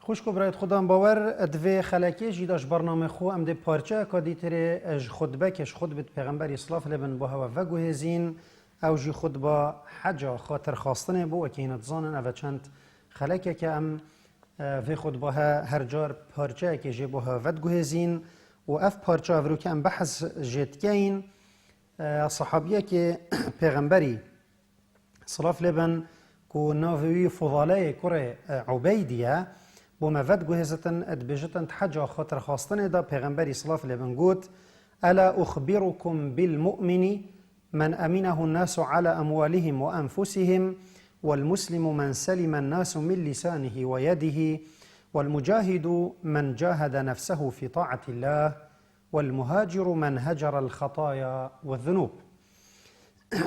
خوش کو برایت خودم باور دوی خلکی جی داش برنامه خو ام ده پارچه کادی تره اج خطبه کش خطبه پیغمبر اسلاف لبن با هوا و گوهزین او جی خطبه حجا خاطر خواستنه بو اکینت زانن او چند خلکی که ام في خطبه هر جار پارچه که جی با هوا و گوهزین و اف پارچه ورو که ام بحث جتکین صحابیه که پیغمبری اسلاف لبن کو ناوی فضاله کره عبیدیه بو مفد جهزتن ادبجتن حاجه خاطر خواستن دا پیغمبر صلی الله علیه و گوت الا اخبركم بالمؤمن من امنه الناس على اموالهم وانفسهم والمسلم من سلم الناس من لسانه ويده والمجاهد من جاهد نفسه في طاعة الله والمهاجر من هجر الخطايا والذنوب.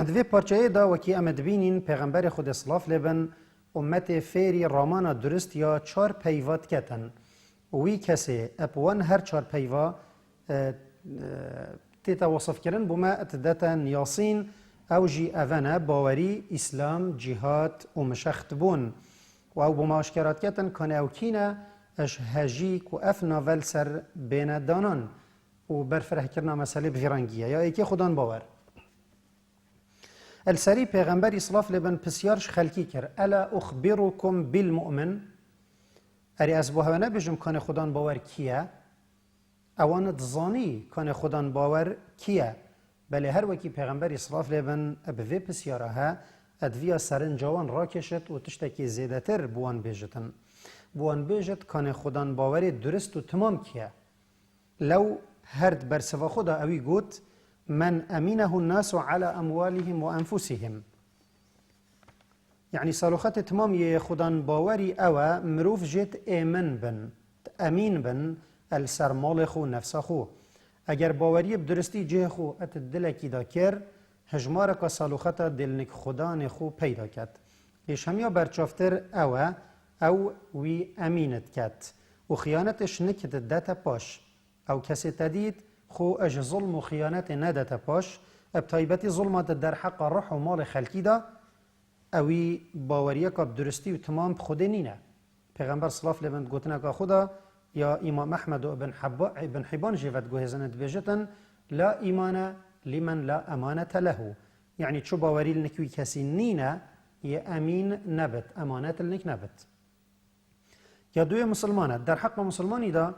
دوی پارچه دا وکی امد بینین پیغمبر خود اسلاف لبن امت فیری رامان درست یا چار پیوات کتن وی کسی اپوان هر چار پیوا تیتا وصف کرن بوما اتدتا نیاسین او جی اونا باوری اسلام جهاد و مشخت بون و او بوما اشکرات کتن کان او کینا اش هجیک و افنا ول سر بین دانان و برفره کرنا مسئله بغیرانگیه یا ایکی خودان باور السری پیغمبر اسلاف لبن پسیارش خلکی کر الا اخبركم بالمؤمن اری از بوها نبیجم کان خودان باور کیه اوان دزانی کان خودان باور کیه بله هر وکی پیغمبر اسلاف لبن ابوی پسیاره ها ادویا سرنجوان را کشت و تشتکی زیده تر بوان بیجتن بوان بیجت کان خودان باور درست و تمام کیه لو هرد برسوا خدا اوی گوت من امنه الناس على اموالهم وانفسهم يعني صالوخات تمام يه خدان باوري او مروف جت امن بن امين بن السر مال خو نفس خو اگر باوری بدرستی جه خو ات دلکی دا کر هجمار کا صالوخات دلنک خدان خو پیدا کت ایش همیا برچافتر او وی امینت کت و خیانتش نکت دتا پاش او کسی تدید خو اج ظلم و خیانت ندت پاش ابتایبتی ظلمات در حق روح و مال خلکی دا اوی باوریه که درستی و تمام خود نینه پیغمبر صلی الله علیه و گوتنه که خدا یا امام احمد و ابن حبان جیوت گوهزند بیجتن لا ایمان لمن لا امانت له یعنی چو باوری لنکوی کسی نینه یه امین نبت امانت لنک نبت یا دوی مسلمانه در حق مسلمانی دا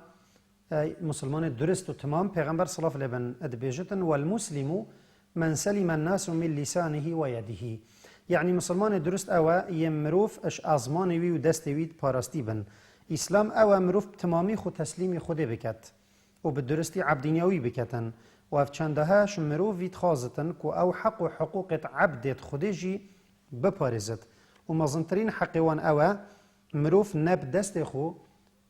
مسلمان درست و تمام پیغمبر صلی الله علیه و ادبیجتن والمسلم من سلم الناس من لسانه و یده یعنی مسلمان درست او یمروف اش ازمان وی و دست وی پاراستی بن اسلام او مروف تمامی خود تسلیم خود بکت و به درستی عبدینیوی بکتن و اف چندهاش مروف وی خازتن کو او حق و حقوق عبدت خودجی بپارزت و مزنترین حقوان او مروف نب دست خو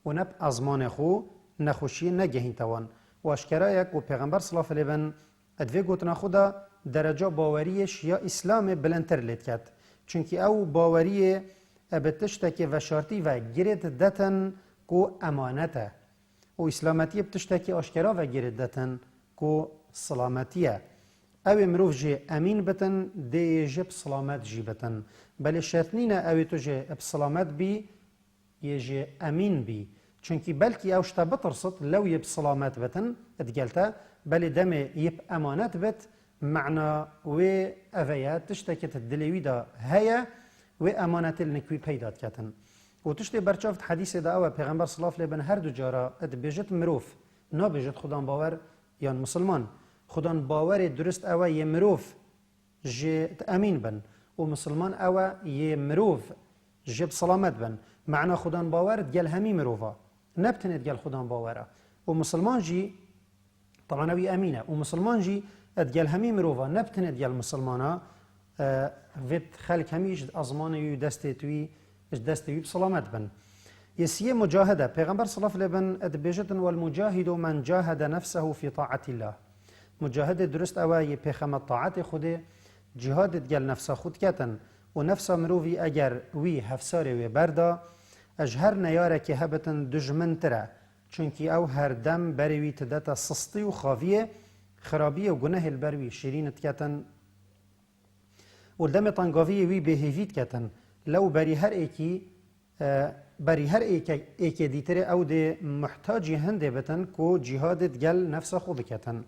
و نب ازمان خو نخوشی نگهین توان و اشکرایک و پیغمبر صلی الله علیه و ادوی گوتنا خدا درجه باوریش یا اسلام بلندتر لید کرد چونکی او باوری ابتشتکی و شرطی و گرد دتن کو امانته و اسلامتی ابتشتکی اشکرا و گرد دتن کو سلامتیه او مروف جه امین بتن دی جب سلامت جی بتن بله شرطنینه او تو جه بسلامت بی یه جه امین بی چونکی بلکی اوشتا بترصد لو یب سلامت بتن ادگلتا بلی دم یب امانت بت معنا و اویا تشتکت الدلوی دا هيا و امانت النکوی پیداد کتن و تشتی برچافت حدیث دا او پیغمبر صلی الله علیه و هر دو جارا اد بیجت مروف نا بیجت خدان باور یا مسلمان خدان باور درست او ی مروف جت امین بن و مسلمان او ی مروف جب سلامت بن معنا خدان باور دگل همی مروفا نبتند دگل خدان باوره و مسلمان جی طبعا اوی امینه و مسلمان جی ادگل همی مروفا نبتند دگل مسلمانا وید خلق همیش ازمان یو دستوی بسلامت بن يسيه مجاهدة پیغمبر صلی الله علیه و آله بیجتن والمجاهد من جاهد نفسه في طاعة الله مجاهد درست اوای پیغمبر طاعت خود جهاد دگل نفس خود کتن و نفس مروی اگر وی هفسار وی بردا اجهر نیاره که هبتن دجمن تره چونکی او هر دم بروی تدتا سستی و خاویه خرابیه و گناه البروی شیرینت کتن و دم تنگاوی وی بهیوید کتن لو بری هر ایکی بری هر ایک دیتره او ده محتاجی هنده بتن کو جهاد گل نفس خو بکتن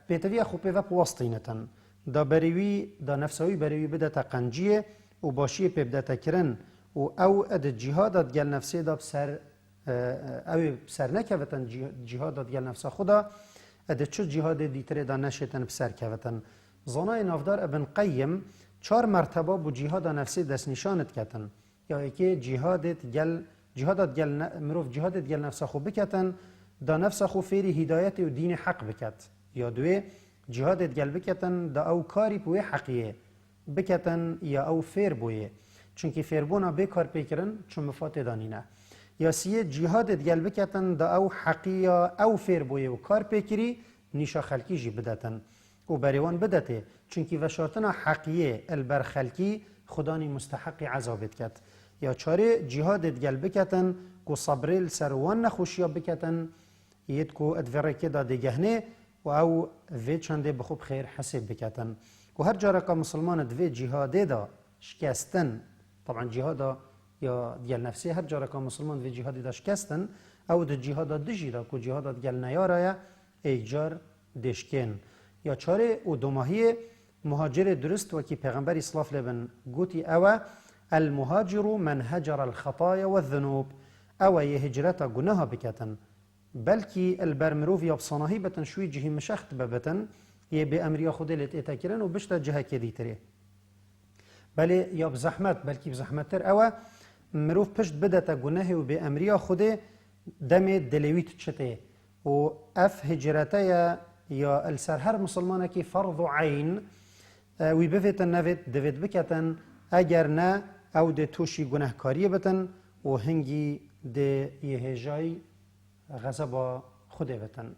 پیتوی خو پیو پواستینتن دا بریوی دا نفسوی بریوی بده تقنجیه و باشی پیبده تکرن و او اد جهاد گل نفسه دا بسر او بسر نکوتن جهاد گل نفس خدا اد چو جهاد دیتره دا نشتن بسر کوتن زانای نافدار ابن قیم 4 مرتبه بو جهاد نفسی دست نشانت کتن یا که جهادت گل مروف جهادت گل نفس خو بکتن دا نفس خو فیری هدایت و دین حق بکت یا دوی جهادت گل بکتن دا او کاری بوی حقیه بکتن یا او فیر بویه چونکی فیربونا بیکار پیکرن چون مفات دانینه یا سیه جهادت گل بکتن دا او حقیه او فیر بویه و کار پیکری نیشا خلکی جی بدتن و بریوان بدته چونکی وشارتنا حقیه البر خلکی خدانی مستحق عذابت کت یا چاره جهادت گل بکتن کو صبریل سروان نخوشیا بکتن ید کو ادوره که داده گهنه و او وی چنده بخوب خیر حسب بکتن و هر جاره که مسلمان دوی جهاده دا شکستن طبعا جهادا یا گل نفسی هر جاره که مسلمان دوی جهاده دا شکستن او دا جهادا دجی دا کو جهادا گل نیارای ایجار دشکن یا چاره او دوماهی مهاجر درست و کی پیغمبر اسلاف لبن گوتی اوه المهاجر من هجر الخطايا والذنوب او هجرتا گناه بکتن بلکی البرمروف یا بصناهی بتن شوی جهی مشخت ببتن یه به امریا خود لت اتکرن و بشتا جهه کدی تری بله یا بزحمت بلکی بزحمت تر اوه مروف پشت بدتا گناه و به امریا خود دم دلویت چته و اف هجرتا یا السر هر مسلمانه کی فرض عین وی بفتن نوید دوید بکتن اگر نه او ده توشی گناهکاری بتن و هنگی ده یه هجای غضب خود بتن